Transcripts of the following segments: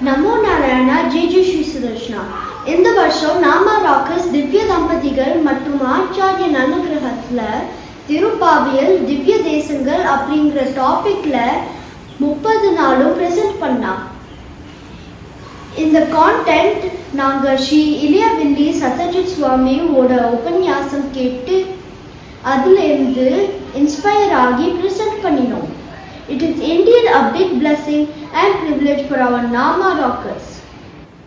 நமோ நாராயணா. ஜெய் ஸ்ரீ சுதர்ஷனா. இந்த வருஷம் நாமா ராக்கர்ஸ் திவ்ய தம்பதிகள் மற்றும் ஆச்சாரிய அனுகிரகத்துல திருப்பாவியில் திவ்ய தேசங்கள் அப்படிங்கிற டாபிக்ல 30 நாளும் பிரசன்ட் பண்ணா. இந்த கான்டென்ட் நாங்க ஸ்ரீ இளையவில்லி சத்யஜித் சுவாமியோட உபன்யாசம் கேட்டு அதுல இருந்து இன்ஸ்பயர் ஆகி பிரசன்ட் பண்ணினோம். It is indeed a big blessing and privilege for our Nama Rockers.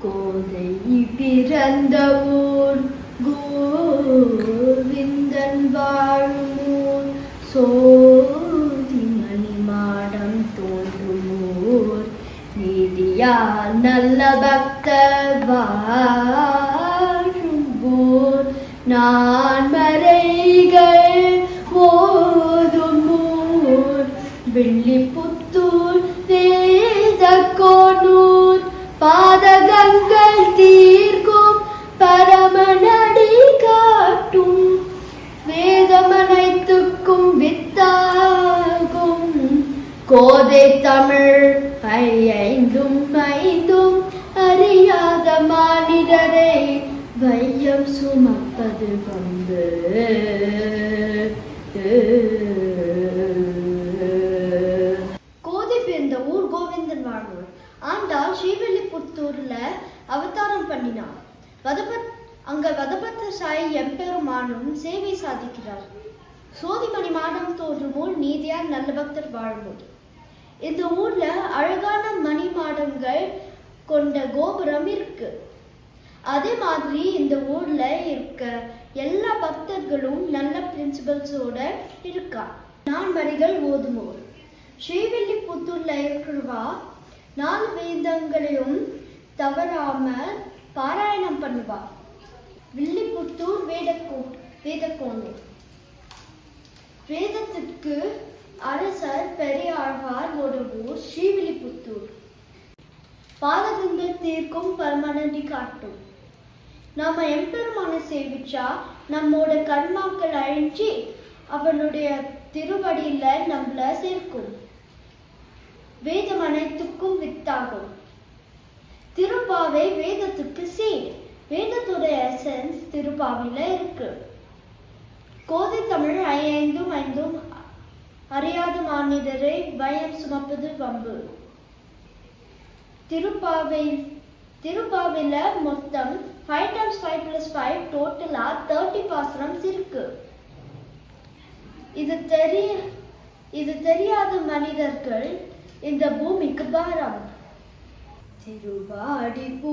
கோதை பிறந்த ஊர் கோவிந்தன் வாழும் ஊர், சோதி மணி மாடம் தோன்றும் ஊர், நீதியால் நல்ல பக்தர் வாழும் ஊர், நான் மறைகள் ஓதும் ஊர், வெள்ளிப்புத்தூர் வேதக்கோனூர், பாதகங்கள் தீர்க்கும் பரமனடி காட்டும், வேதமனைத்துக்கும் வித்தாகும் கோதை தமிழ் ஐந்தும் அறியாத மானிடரை வையம் சுமப்பது வம்பு. கோதை பிறந்த ஊர் கோவிந்தன் வாழ்வோர். ஆண்டாள் ஸ்ரீவில்லிபுத்தூர்ல அவதாரம் பண்ணினார். அங்க வதபத்த சாய் எம்பெருமானும் சேவை சாதிக்கிறார். சோதிமணி மாடம் தோன்றும் ஊர், நீதியார் நல்ல பக்தர் வாழும். இந்த ஊர்ல அழகான மணி மாடங்கள் கொண்ட கோபுரம் இருக்கு. அதே மாதிரி இந்த ஊர்ல இருக்க எல்லா பக்தர்களும் நல்ல பிரின்சிபல்ஸோட இருக்கா. நான் வரிகள் ஓதுமோர். ஸ்ரீவில்லிபுத்தூர்ல இருக்கிறவா 4 வேதங்களையும் தவறாம பாராயணம் பண்ணுவா. வில்லிபுத்தூர் வேதக்கோனூர். வேதத்திற்கு அரசர் பெரியாழ்வார் ஒரு ஊர் ஸ்ரீவில்லிபுத்தூர். பாதகங்கள் தீர்க்கும் பரமனடி காட்டும். நாம எம்பெருமான சேவிச்சா நம்மோட கர்மாக்கள் அழிஞ்சி அவனுடைய திருவடியில நம்மள சேர்க்கும். வேதம் அனைத்துக்கும் வித்தாகும். திருப்பாவை வேதத்துக்கு சீட். வேதத்தோட எசன்ஸ் திருப்பாவில இருக்கு. கோதை தமிழ் ஐந்தும் அறியாத மானிடரை வயம் சுமப்பது வம்பு. திருப்பாவில மொத்தம் 5 × 5 + 5 டோட்டலா 30 பாசுரம்ஸ் இருக்கு. இது தெரியாத மனிதர்கள் இந்த பூமிக்கு பாரம். திருவாடிபுரத்து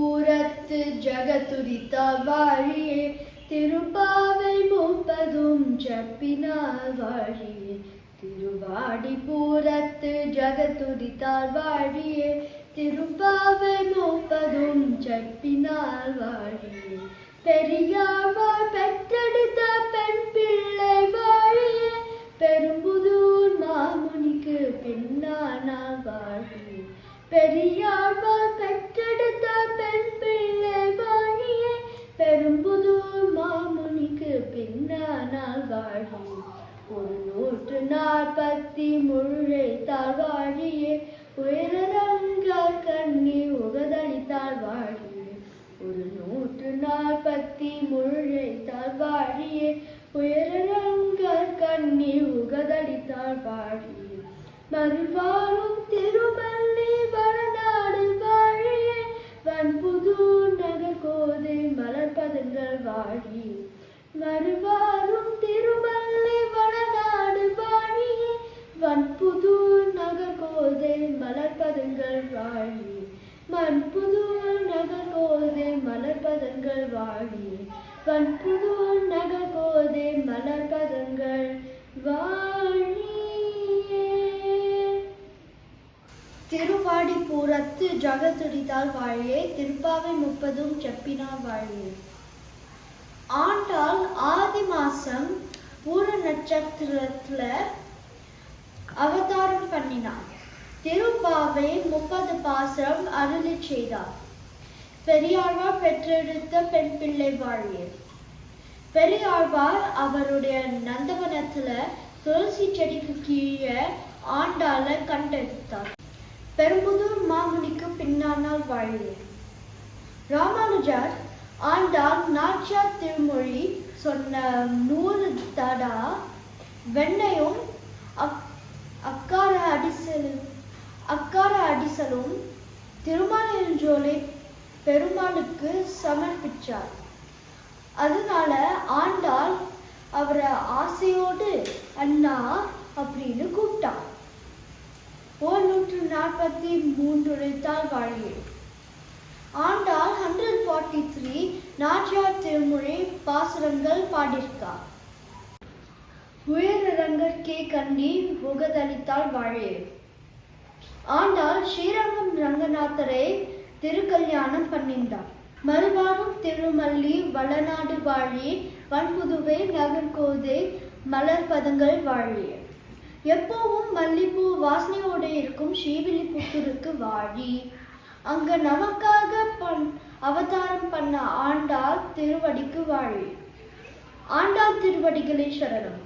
ஜகதுரித்தால் வாழியே, திருப்பாவை 30 ஜப்பினால் வாழியே, திருவாடிபுரத்து ஜகதுரித்தால் வாழியே, திருப்பாவை 30 ஜப்பினால் வாழியே, பெரியாழ்வார் பெற்றெடுத்த பெண் பிள்ளை வாழியே, பெரும்புதூர் மாமுனிக்கு பெண்ணானால் வாழியே, பெரியாழ்வார் பெற்றெடுத்த பெண் பிள்ளை வாழியே, பெரும்புதூர் மாமுனிக்கு பெண்ணானால் வாழியே, 140 முழுழைத்தால் வாழியே, உயரங்கார் கண்ணி உகதளித்தால் வாழியே, 140 முழுழைத்தால் வாழியே, உயரங்கார் கண்ணி உகதளித்தால் வாழியே, மறுவாழும் திருமல்லி வடநாடு வாழியே, வன்புதூர் நகர் கோதை மலர்பதங்கள் வாழியே, மறுவாழும் திருமல்லி வடநாடு வாழியே, வன்புதூர் நகர் கோதை மலர்பதங்கள் வாழியே, வன்புதூர் நகர் கோதை மலர்பதங்கள் வாழியே, வன்புதூர் நகர் கோதை மலர்பதங்கள் வாழியே. திருவாடிபுரத்து ஜகதுரித்தால் வாழியே, திருப்பாவை 30 ஜப்பினால் வாழியே. ஆண்டாள் ஆதி மாசம் பூர நட்சத்திரத்துல அவதாரம் பண்ணினார். திருப்பாவை 30 பாசுரம் அருளி செய்தார். பெரியாழ்வார் பெற்றெடுத்த பெண் பிள்ளை வாழியே. பெரியாழ்வார் அவருடைய நந்தவனத்துல துளசி செடிக்கு கீழே ஆண்டாள கண்டெடுத்தார். பெரும்புதூர் மாமுனிக்கு பின்னானால் வாழே. ராமானுஜர் ஆண்டாள் நாச்சியார் திருமொழி சொன்ன 100 தடா வெண்ணையும் அக்கார அடிசலும் திருமாலிருஞ்சோலை பெருமாளுக்கு சமர்ப்பிச்சார். அதனால ஆண்டாள் அவரை ஆசையோடு அண்ணா அப்படின்னு கூப்பிட்டார். 143 வாழே. ஆண்டாள் 143 நாச்சியார் திருமொழி பாசுரங்கள் பாடியிருக்கார். உயரங்கற்கே கண்டி முகதளித்தாள் வாழே. ஆண்டாள் ஸ்ரீரங்கம் ரங்கநாதரை திருக்கல்யாணம் பண்ணினார். மறுவாரும் திருமல்லி வளநாடு வாழி வன்புதுவை நகர்கோதை மலர்பதங்கள் வாழி. எப்பவும் மல்லிப்பூ வாசனையோடு இருக்கும் ஸ்ரீவில்லிபுத்தூருக்கு வாழி. அங்க நமக்காக அவதாரம் பண்ண ஆண்டாள் திருவடிக்கு வாழி. ஆண்டாள் திருவடிகளே சரணம்.